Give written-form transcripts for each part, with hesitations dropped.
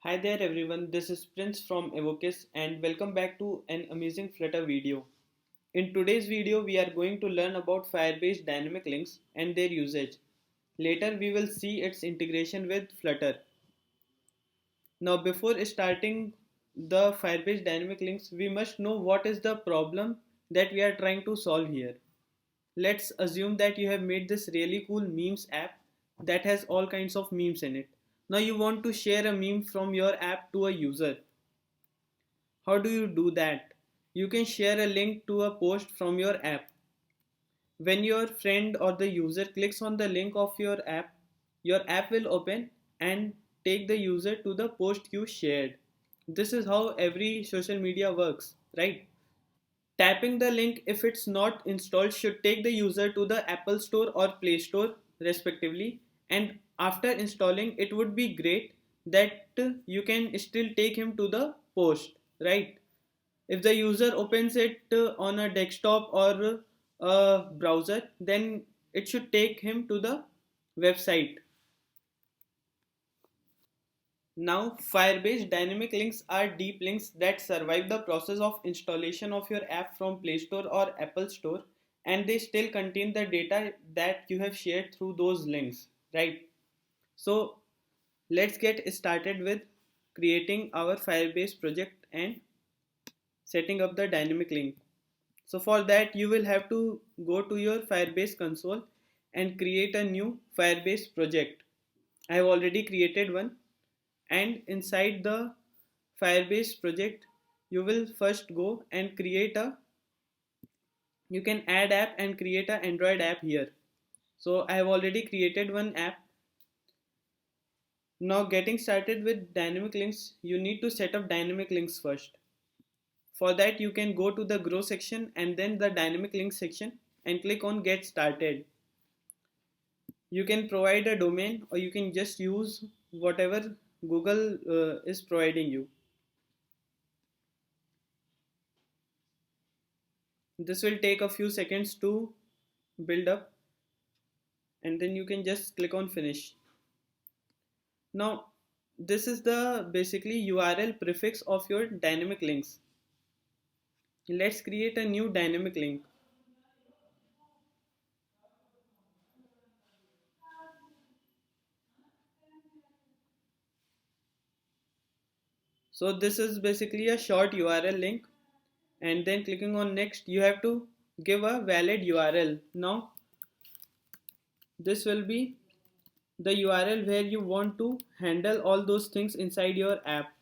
Hi there everyone, this is Prince from Evokis and welcome back to an amazing Flutter video. In today's video, we are going to learn about Firebase dynamic links and their usage. Later, we will see its integration with Flutter. Now, before starting the Firebase dynamic links, we must know what is the problem that we are trying to solve here. Let's assume that you have made this really cool memes app that has all kinds of memes in it. Now you want to share a meme from your app to a user. How do you do that? You can share a link to a post from your app. When your friend or the user clicks on the link of your app will open and take the user to the post you shared. This is how every social media works, right? Tapping the link if it's not installed should take the user to the Apple Store or Play Store respectively, and after installing it would be great that you can still take him to the post, right? If the user opens it on a desktop or a browser, then it should take him to the website. Now, Firebase dynamic links are deep links that survive the process of installation of your app from Play Store or Apple Store, and they still contain the data that you have shared through those links, right? So, let's get started with creating our Firebase project and setting up the dynamic link. So for that you will have to go to your Firebase console and create a new Firebase project. I have already created one, and inside the Firebase project you will first go and create a you can add app and create an Android app here. So I have already created one app. Now getting started with dynamic links, you need to set up dynamic links first. For that you can go to the grow section and then the dynamic link section and click on get started. You can provide a domain or you can just use whatever Google is providing you. This will take a few seconds to build up and then you can just click on finish. Now this is the basically URL prefix of your dynamic links. Let's create a new dynamic link. So this is basically a short URL link, and then clicking on next you have to give a valid URL. Now this will be the URL where you want to handle all those things inside your app.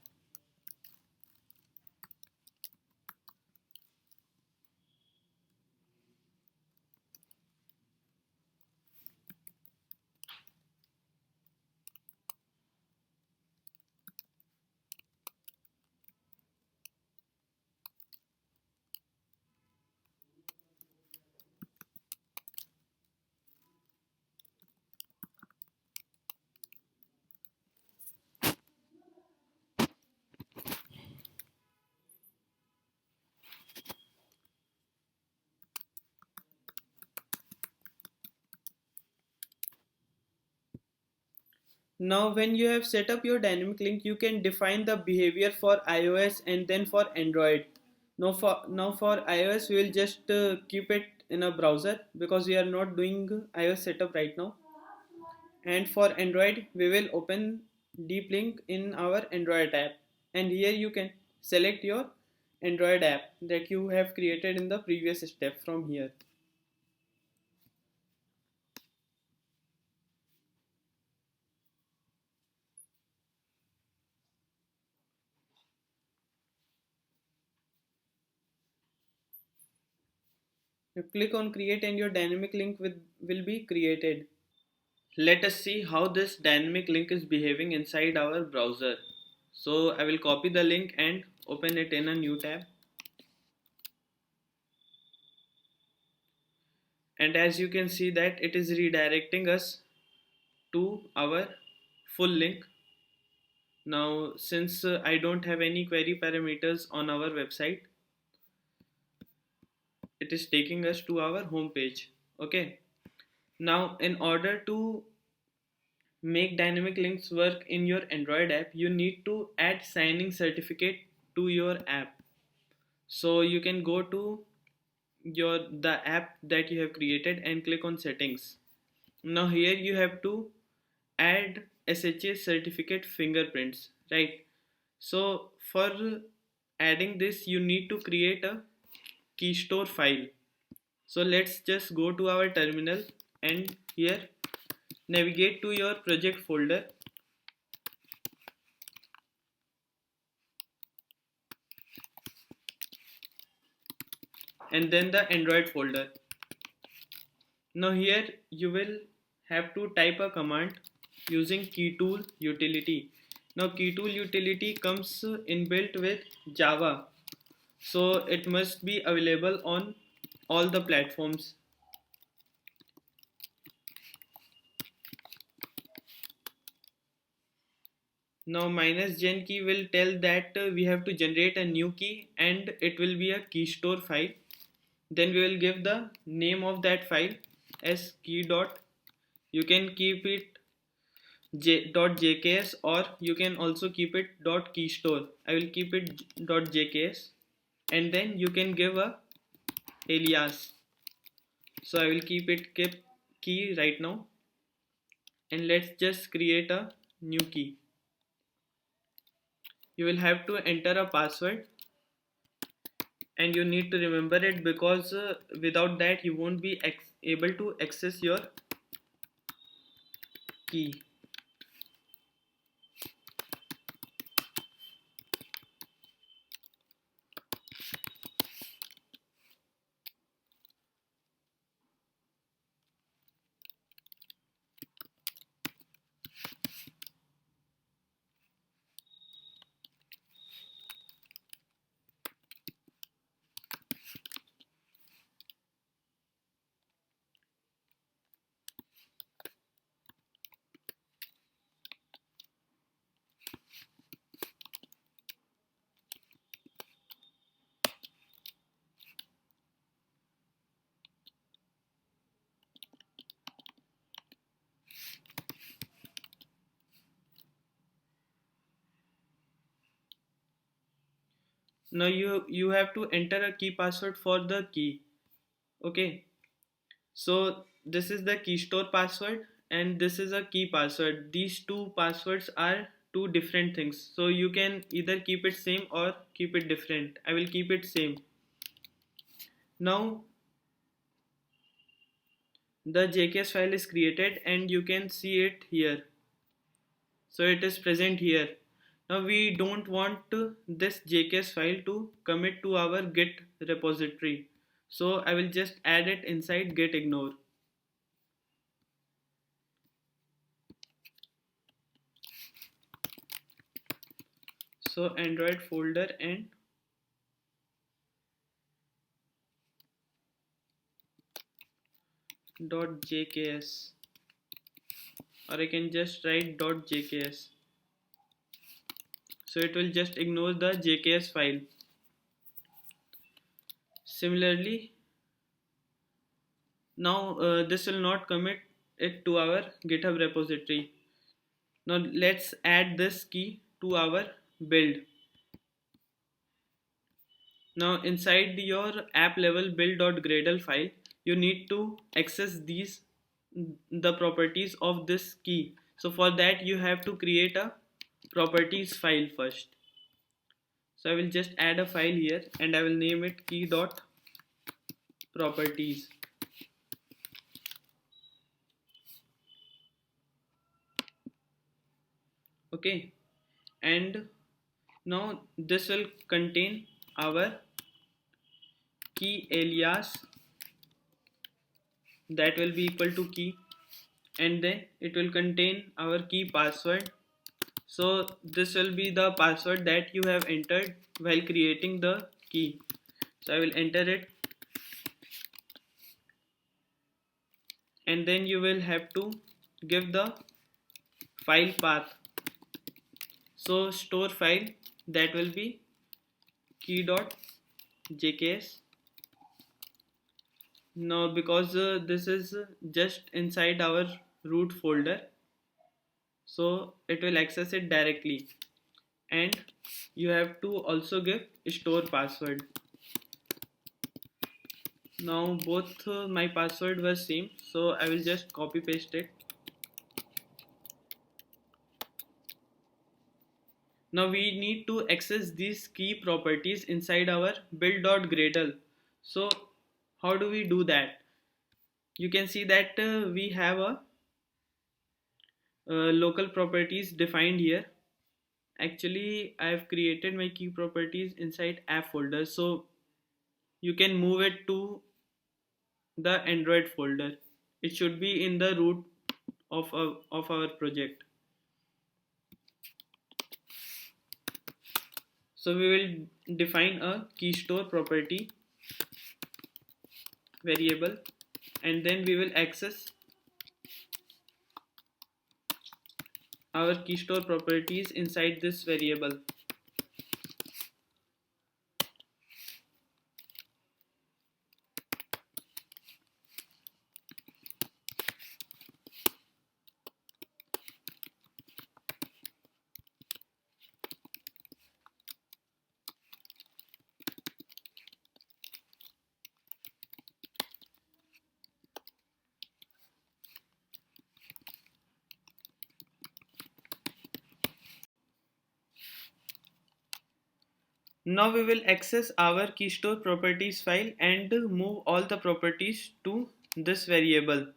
Now when you have set up your dynamic link, you can define the behavior for iOS and then for Android. Now for iOS we will just keep it in a browser because we are not doing iOS setup right now. And for Android we will open deep link in our Android app, and here you can select your Android app that you have created in the previous step from here. You click on create and your dynamic link will be created. Let us see how this dynamic link is behaving inside our browser. So I will copy the link and open it in a new tab. And as you can see that it is redirecting us to our full link. Now since I don't have any query parameters on our website, it is taking us to our home page. Okay. Now in order to make dynamic links work in your Android app, you need to add signing certificate to your app. So you can go to the app that you have created and click on settings. Now here you have to add Sha certificate fingerprints, right? So for adding this you need to create a key store file. So let's just go to our terminal and here navigate to your project folder and then the Android folder. Now here you will have to type a command using keytool utility. Now keytool utility comes inbuilt with Java, so it must be available on all the platforms. Now minus gen key will tell that we have to generate a new key and it will be a key store file. Then we will give the name of that file as key dot. You can keep it .jks or you can also keep it .keystore. I will keep it .jks and then you can give a alias. So I will keep it key right now and let's just create a new key. You will have to enter a password and you need to remember it because without that you won't be able to access your key. Now you have to enter a key password for the key. Okay, so this is the key store password and this is a key password. These two passwords are two different things, so you can either keep it same or keep it different. I will keep it same. Now the jks file is created and you can see it here, so it is present here. Now we don't want this jks file to commit to our git repository, so I will just add it inside git ignore. So Android folder and .jks, or I can just write .jks, so it will just ignore the jks file. Similarly, now this will not commit it to our github repository. Now let's add this key to our build. Now inside your app level build.gradle file, you need to access the properties of this key. So for that you have to create a properties file first. So I will just add a file here and I will name it key.properties. Okay, and now this will contain our key alias that will be equal to key, and then it will contain our key password. So this will be the password that you have entered while creating the key. So I will enter it and then you will have to give the file path. So store file, that will be key.jks. Now because this is just inside our root folder, so it will access it directly. And you have to also give store password. Now both my password were same, so I will just copy paste it. Now we need to access these key properties inside our build.gradle. So how do we do that? You can see that we have a local properties defined here. Actually, I have created my key properties inside app folder, so you can move it to the Android folder. It should be in the root of our project. So we will define a key store property variable, and then we will access our key store properties inside this variable. Now we will access our key store properties file and move all the properties to this variable.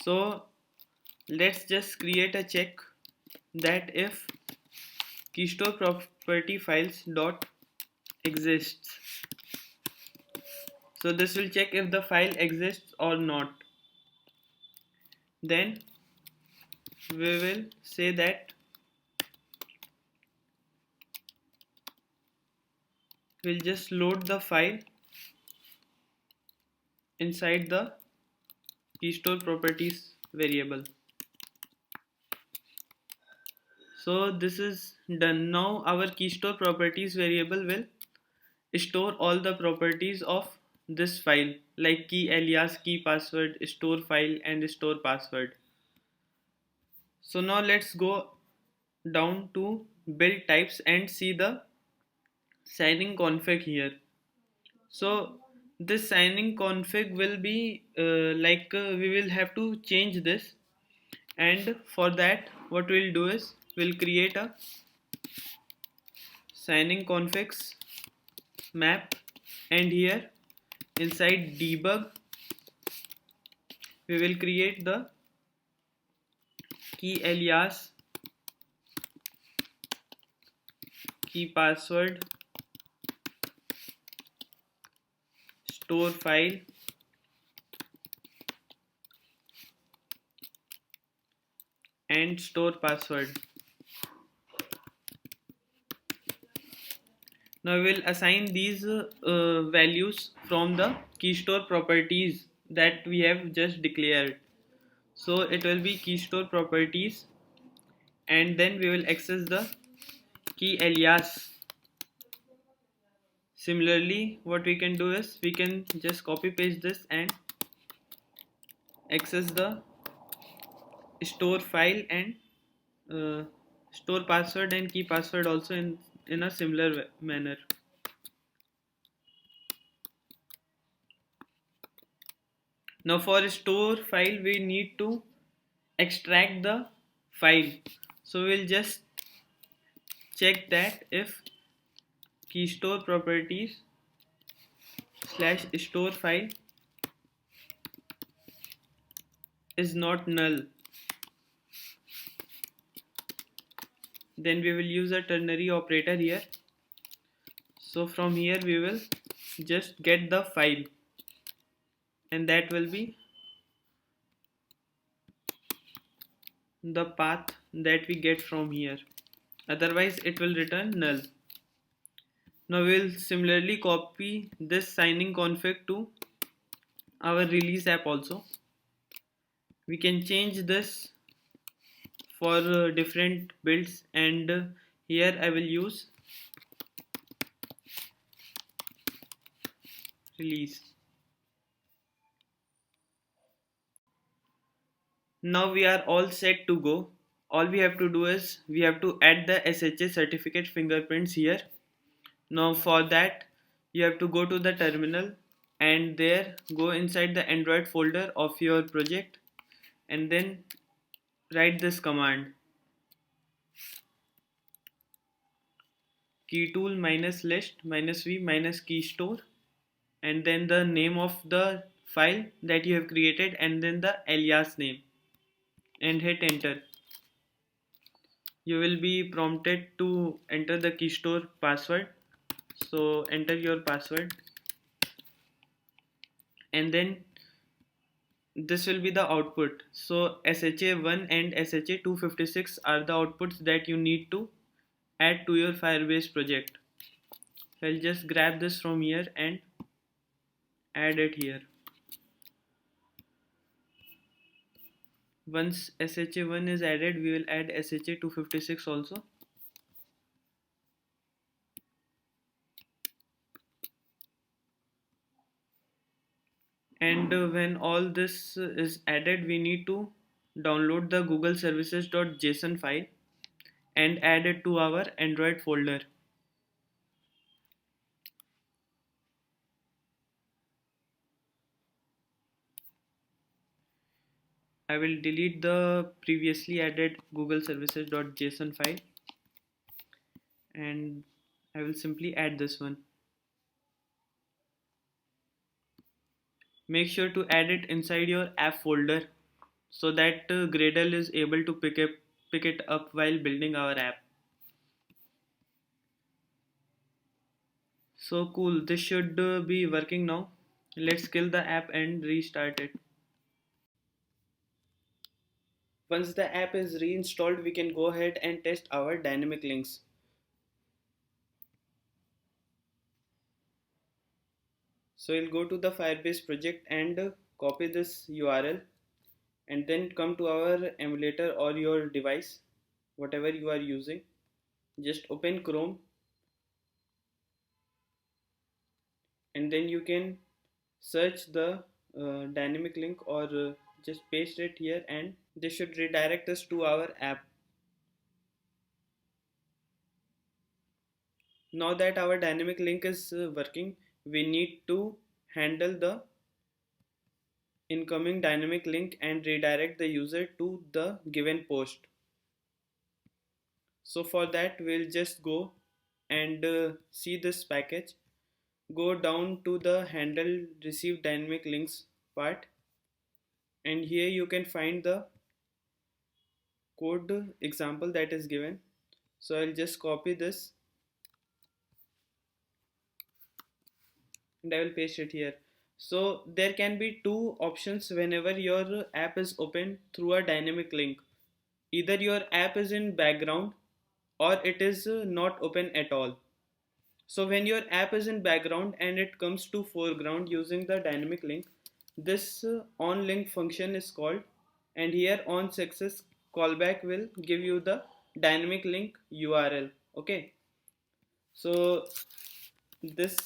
So let's just create a check that if keystore property files dot exists. So this will check if the file exists or not. Then we will say that we'll just load the file inside the keystore properties variable. So this is done. Now our keystore properties variable will store all the properties of this file like key alias, key password, store file and store password. So now let's go down to build types and see the signing config here. So this signing config will be we will have to change this, and for that what we'll do is we'll create a signing configs map, and here inside debug we will create the key alias, key password, store file and store password. Now we will assign these values from the keystore properties that we have just declared. So it will be keystore properties, and then we will access the key alias. Similarly, what we can do is we can just copy paste this and access the store file and uh, store password and key password also in a similar manner. Now for store file we need to extract the file, so we'll just check that if keystore properties slash store file is not null, then we will use a ternary operator here. So from here we will just get the file, and that will be the path that we get from here, otherwise it will return null. Now we'll similarly copy this signing config to our release app also. We can change this for different builds, and here I will use release. Now we are all set to go. all we have to do is we have to add the Sha certificate fingerprints here. Now for that you have to go to the terminal and there go inside the Android folder of your project and then write this command keytool minus list minus v minus key store and then the name of the file that you have created and then the alias name and hit enter. You will be prompted to enter the key store password, so enter your password and then this will be the output. So SHA1 and SHA256 are the outputs that you need to add to your Firebase project. So I'll just grab this from here and add it here. Once SHA1 is added, we will add SHA256 also. And when all this is added, we need to download the Google services.json file and add it to our Android folder. I will delete the previously added Google services.json file and I will simply add this one. Make sure to add it inside your app folder so that Gradle is able to pick it up while building our app. So cool, this should be working now. Let's kill the app and restart it. Once the app is reinstalled, we can go ahead and test our dynamic links. So we'll go to the Firebase project and copy this URL and then come to our emulator or your device, whatever you are using. Just open Chrome and then you can search the dynamic link or just paste it here and this should redirect us to our app. Now that our dynamic link is working, we need to handle the incoming dynamic link and redirect the user to the given post. So for that we'll just go and see this package, go down to the handle receive dynamic links part and here you can find the code example that is given. So I'll just copy this and I will paste it here. So there can be two options whenever your app is open through a dynamic link. Either your app is in background or it is not open at all. So when your app is in background and it comes to foreground using the dynamic link, this on link function is called and here on success callback will give you the dynamic link URL. Okay, so this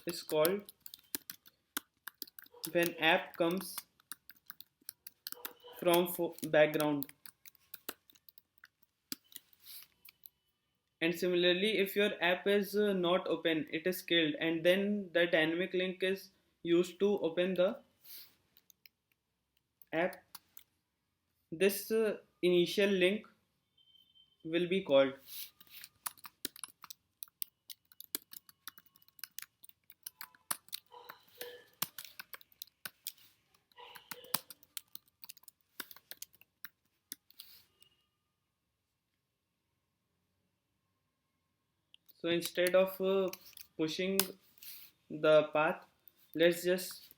is called when app comes from background. And similarly, if your app is not open, it is killed and then the dynamic link is used to open the app, this initial link will be called. So instead of pushing the path, let's just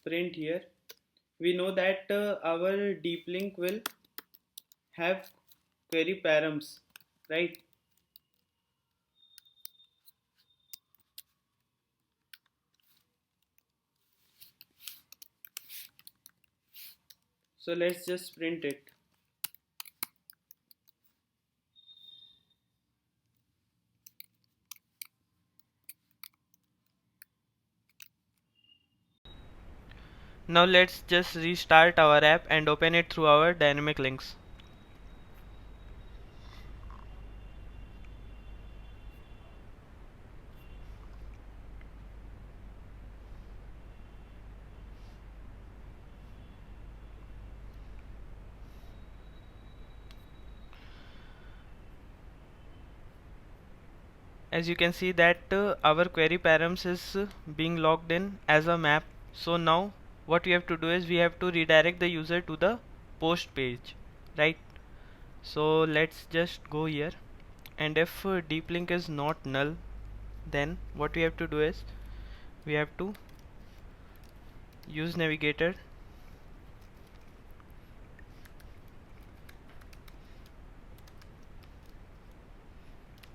print here. We know that our deep link will have query params, right? So let's just print it. Now let's just restart our app and open it through our dynamic links. as you can see that our query params is being logged in as a map. So now what we have to do is we have to redirect the user to the post page, right? So let's just go here, and if deep link is not null, then what we have to do is we have to use navigator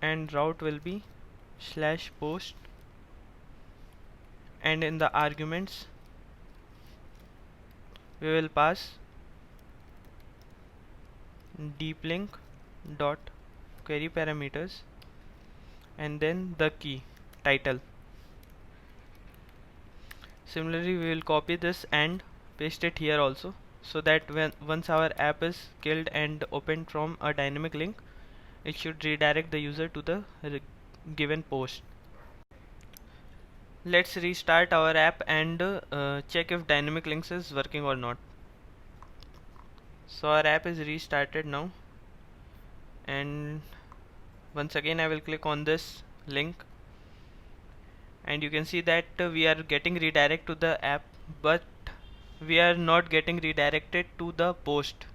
and route will be /post, and in the arguments we will pass deep link dot query parameters and then the key title. Similarly, we will copy this and paste it here also, so that once our app is killed and opened from a dynamic link, it should redirect the user to the given post. Let's restart our app and check if dynamic links is working or not. So our app is restarted now, and once again I will click on this link, and you can see that we are getting redirected to the app, but we are not getting redirected to the post.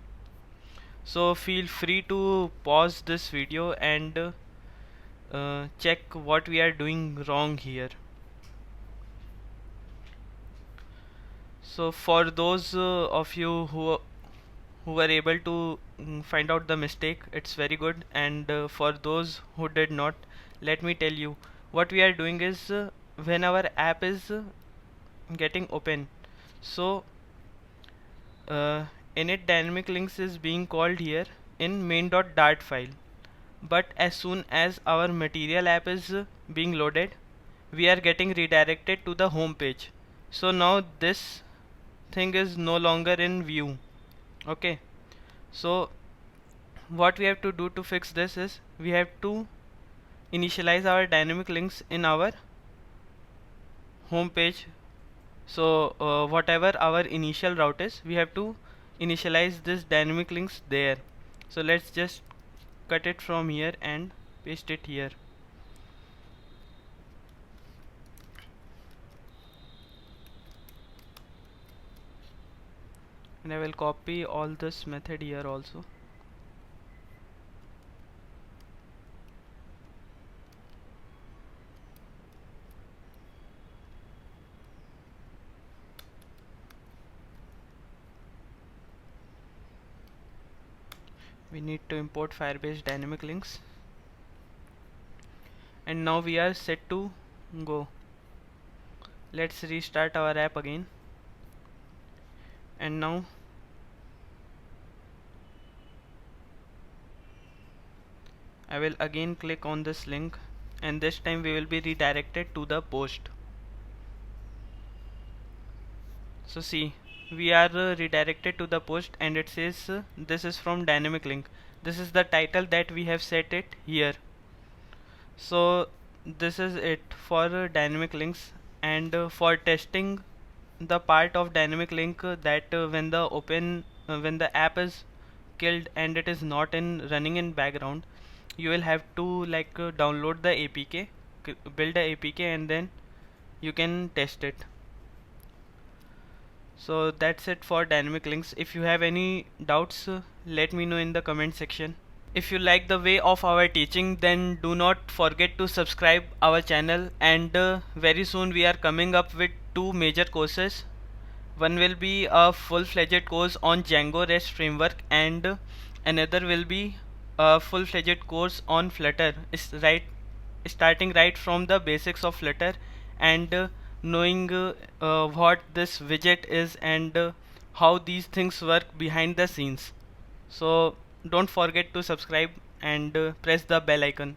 So feel free to pause this video and check what we are doing wrong here. So for those of you who were able to find out the mistake, it's very good, and for those who did not, let me tell you what we are doing is when our app is getting open, so init dynamic links is being called here in main.dart file, but as soon as our material app is being loaded, we are getting redirected to the home page. So now this thing is no longer in view. Okay, so what we have to do to fix this is we have to initialize our dynamic links in our home page. So whatever our initial route is, we have to initialize this dynamic links there. So let's just cut it from here and paste it here. And I will copy all this method here also. We need to import Firebase dynamic links, and now we are set to go. Let's restart our app again, and now I will again click on this link, and this time we will be redirected to the post. So see, we are redirected to the post, and it says this is from dynamic link. This is the title that we have set it here. So this is it for dynamic links, and for testing the part of dynamic link that when the app is killed and it is not in running in background, you will have to download the APK, build the APK, and then you can test it. So that's it for dynamic links. If you have any doubts, let me know in the comment section. If you like the way of our teaching, then do not forget to subscribe our channel, and very soon we are coming up with two major courses. One will be a full-fledged course on Django REST framework, and another will be a full-fledged course on Flutter. Starting right from the basics of Flutter, and knowing what this widget is, and how these things work behind the scenes. So don't forget to subscribe and press the bell icon.